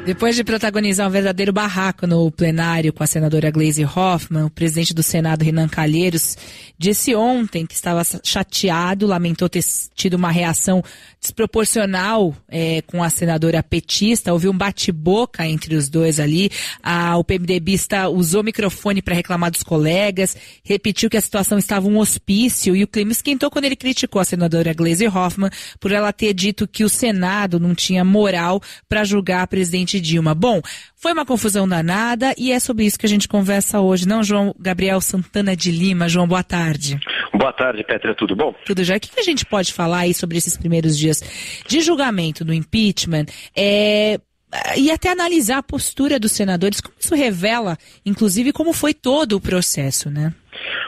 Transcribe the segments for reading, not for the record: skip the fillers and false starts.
Depois de protagonizar um verdadeiro barraco no plenário com a senadora Gleisi Hoffmann, o presidente do Senado, Renan Calheiros, disse ontem que estava chateado, lamentou ter tido uma reação desproporcional com a senadora petista. Houve um bate-boca entre os dois ali. O PMDBista usou o microfone para reclamar dos colegas, repetiu que a situação estava um hospício e o clima esquentou quando ele criticou a senadora Gleisi Hoffmann por ela ter dito que o Senado não tinha moral para julgar a presidente Dilma. Bom, foi uma confusão danada e é sobre isso que a gente conversa hoje, não, João Gabriel Santana de Lima? João, boa tarde. Boa tarde, Petra, tudo bom? Tudo já. O que a gente pode falar aí sobre esses primeiros dias de julgamento do impeachment e até analisar a postura dos senadores, como isso revela, inclusive, como foi todo o processo, né?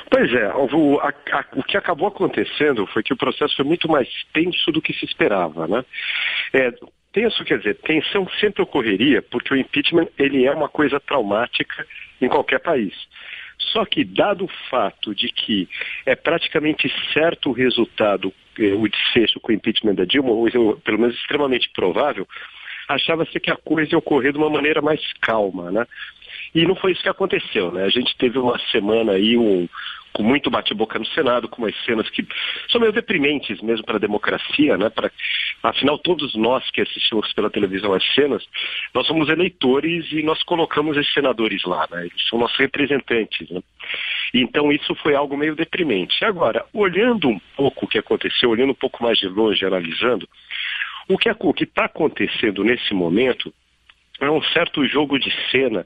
Pois é, o que acabou acontecendo foi que o processo foi muito mais tenso do que se esperava, né? Tenso, quer dizer, tensão sempre ocorreria, porque o impeachment ele é uma coisa traumática em qualquer país. Só que, dado o fato de que é praticamente certo o resultado, o desfecho com o impeachment da Dilma, ou pelo menos extremamente provável, achava-se que a coisa ia ocorrer de uma maneira mais calma, né? E não foi isso que aconteceu, né? A gente teve uma semana aí com muito bate-boca no Senado, com umas cenas que são meio deprimentes mesmo para a democracia, né? Afinal, todos nós que assistimos pela televisão as cenas, nós somos eleitores e nós colocamos esses senadores lá, né? Eles são nossos representantes, né? Então isso foi algo meio deprimente. Agora, olhando um pouco o que aconteceu, olhando um pouco mais de longe, analisando, o que está acontecendo nesse momento é um certo jogo de cena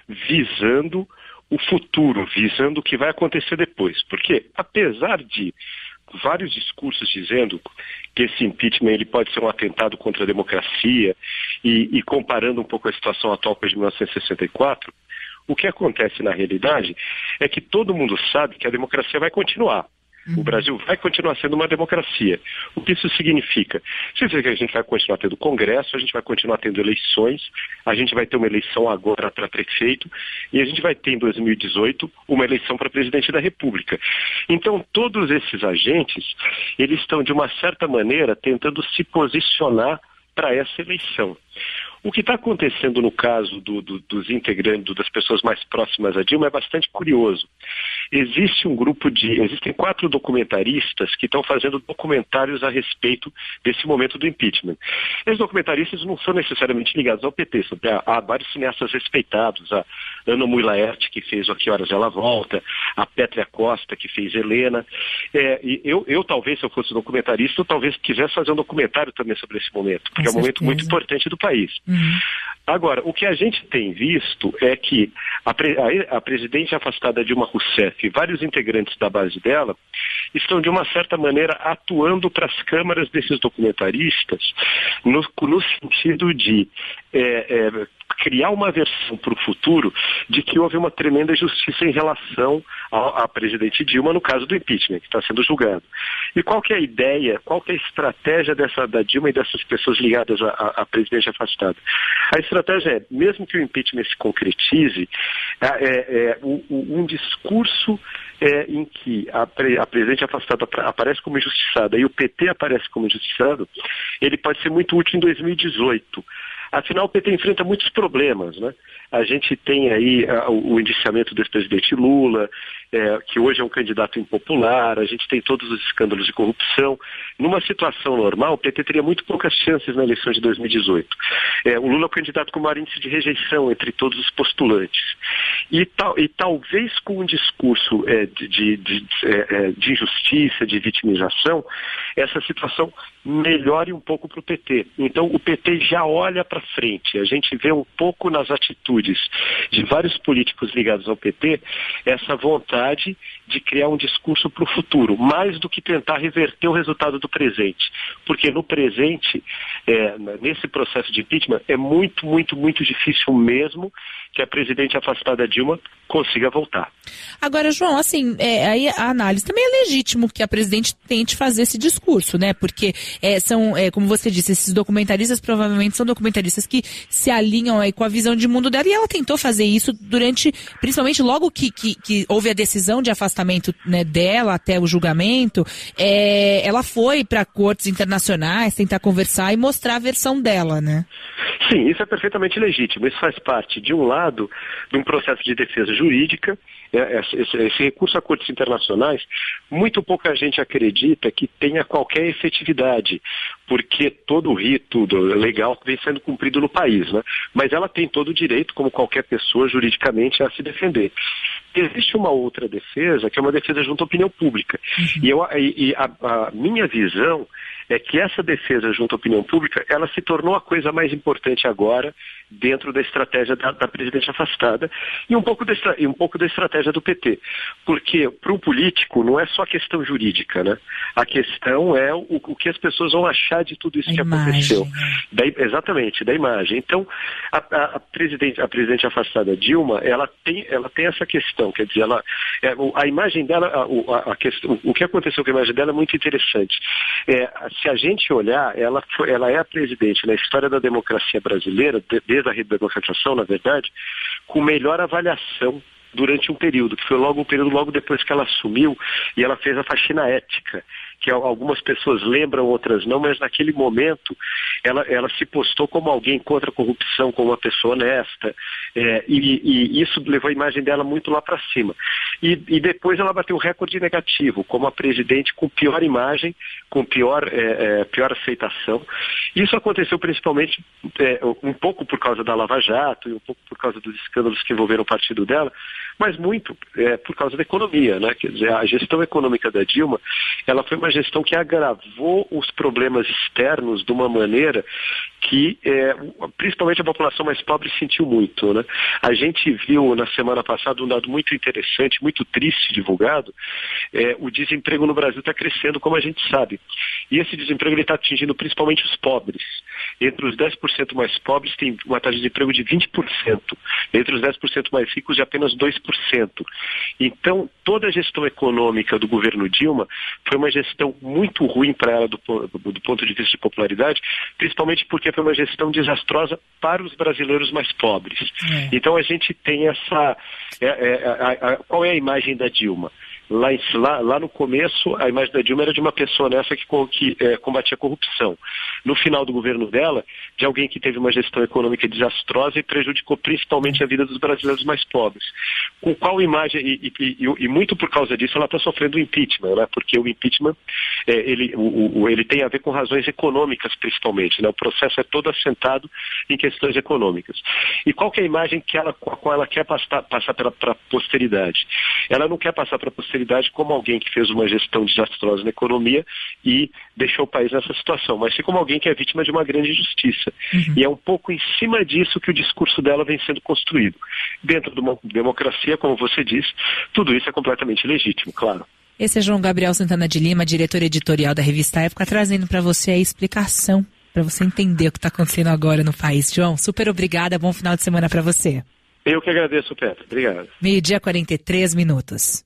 visando o futuro, visando o que vai acontecer depois. Porque, apesar de vários discursos dizendo que esse impeachment ele pode ser um atentado contra a democracia e comparando um pouco a situação atual com a de 1964, o que acontece na realidade é que todo mundo sabe que a democracia vai continuar. O Brasil vai continuar sendo uma democracia. O que isso significa? Significa que a gente vai continuar tendo congresso, a gente vai continuar tendo eleições, a gente vai ter uma eleição agora para prefeito e a gente vai ter em 2018 uma eleição para presidente da República. Então todos esses agentes, eles estão de uma certa maneira tentando se posicionar para essa eleição. O que está acontecendo no caso dos integrantes, das pessoas mais próximas a Dilma, é bastante curioso. Existem 4 documentaristas que estão fazendo documentários a respeito desse momento do impeachment. Esses documentaristas não são necessariamente ligados ao PT, há vários cineastas respeitados, a Ana Mui Laerte, que fez A Que Horas Ela Volta, a Pétria Costa, que fez Helena. Eu talvez, se eu fosse documentarista, eu talvez quisesse fazer um documentário também sobre esse momento, porque é um momento muito importante do país. Agora, o que a gente tem visto é que a presidente afastada Dilma Rousseff e vários integrantes da base dela estão, de uma certa maneira, atuando para as câmaras desses documentaristas no sentido de criar uma versão para o futuro de que houve uma tremenda injustiça em relação à presidente Dilma no caso do impeachment, que está sendo julgado. E qual que é a ideia, qual que é a estratégia da Dilma e dessas pessoas ligadas à presidente afastada? A estratégia é, mesmo que o impeachment se concretize, um discurso em que a presidente afastada aparece como injustiçada e o PT aparece como injustiçado, ele pode ser muito útil em 2018. Afinal, o PT enfrenta muitos problemas, né? A gente tem aí o indiciamento do ex-presidente Lula, que hoje é um candidato impopular, a gente tem todos os escândalos de corrupção. Numa situação normal, o PT teria muito poucas chances na eleição de 2018. O Lula é o candidato com maior índice de rejeição entre todos os postulantes. E talvez com um discurso de injustiça, de vitimização, essa situação melhore um pouco para o PT. Então, o PT já olha para frente. A gente vê um pouco nas atitudes de vários políticos ligados ao PT essa vontade de criar um discurso para o futuro, mais do que tentar reverter o resultado do presente. Porque no presente, nesse processo de impeachment, é muito, muito, muito difícil mesmo que a presidente afastada Dilma consiga voltar. Agora, João, assim, aí a análise também é legítimo que a presidente tente fazer esse discurso, né? Porque como você disse, esses documentaristas provavelmente são documentaristas que se alinham aí com a visão de mundo dela, e ela tentou fazer isso principalmente logo que houve a decisão de afastamento, né, dela até o julgamento, ela foi para cortes internacionais tentar conversar e mostrar a versão dela, né? Sim, isso é perfeitamente legítimo. Isso faz parte, de um lado, de um processo de defesa jurídica. Esse recurso a cortes internacionais, muito pouca gente acredita que tenha qualquer efetividade, porque todo o rito legal vem sendo cumprido no país, né? Mas ela tem todo o direito, como qualquer pessoa, juridicamente, a se defender. Existe uma outra defesa, que é uma defesa junto à opinião pública. E a minha visão é que essa defesa junto à opinião pública, ela se tornou a coisa mais importante agora dentro da estratégia da presidente afastada e um pouco da estratégia do PT. Porque para um político não é só questão jurídica, né? A questão é o que as pessoas vão achar de tudo isso que aconteceu. Exatamente, da imagem. Então, a presidente afastada Dilma, ela tem essa questão, quer dizer, a imagem dela, o que aconteceu com a imagem dela é muito interessante. Se a gente olhar, ela é a presidente na história da democracia brasileira, desde a redemocratização, na verdade, com melhor avaliação durante um período, que foi um período logo depois que ela assumiu, e ela fez a faxina ética, que algumas pessoas lembram, outras não, mas naquele momento ela se postou como alguém contra a corrupção, como uma pessoa honesta, e isso levou a imagem dela muito lá para cima. E depois ela bateu um recorde negativo, como a presidente com pior imagem, com pior aceitação. Isso aconteceu principalmente um pouco por causa da Lava Jato e um pouco por causa dos escândalos que envolveram o partido dela, mas muito por causa da economia, né? Quer dizer, a gestão econômica da Dilma, ela foi uma gestão que agravou os problemas externos de uma maneira que principalmente a população mais pobre sentiu muito, né? A gente viu na semana passada um dado muito interessante, muito triste divulgado. O desemprego no Brasil está crescendo, como a gente sabe. E esse desemprego está atingindo principalmente os pobres. Entre os 10% mais pobres tem uma taxa de desemprego de 20%. Entre os 10% mais ricos de apenas 2%. Então, toda a gestão econômica do governo Dilma foi uma gestão muito ruim para ela do ponto de vista de popularidade, principalmente porque foi uma gestão desastrosa para os brasileiros mais pobres. Então a gente tem essa... qual é a imagem da Dilma? Lá no começo, a imagem da Dilma era de uma pessoa nessa que combatia a corrupção. No final do governo dela, de alguém que teve uma gestão econômica desastrosa e prejudicou principalmente a vida dos brasileiros mais pobres. Com qual imagem, e muito por causa disso, ela está sofrendo o impeachment, né? Porque o impeachment, ele tem a ver com razões econômicas, principalmente, né? O processo é todo assentado em questões econômicas. E qual que é a imagem com a qual ela quer passar para a posteridade? Ela não quer passar para a posteridade como alguém que fez uma gestão desastrosa na economia e deixou o país nessa situação, mas sim como alguém que é vítima de uma grande injustiça. E é um pouco em cima disso que o discurso dela vem sendo construído. Dentro de uma democracia, como você disse, tudo isso é completamente legítimo, claro. Esse é João Gabriel Santana de Lima, diretor editorial da revista Época, trazendo para você a explicação, para você entender o que está acontecendo agora no país. João, super obrigada, bom final de semana para você. Eu que agradeço, Petra. Obrigado. 12:43.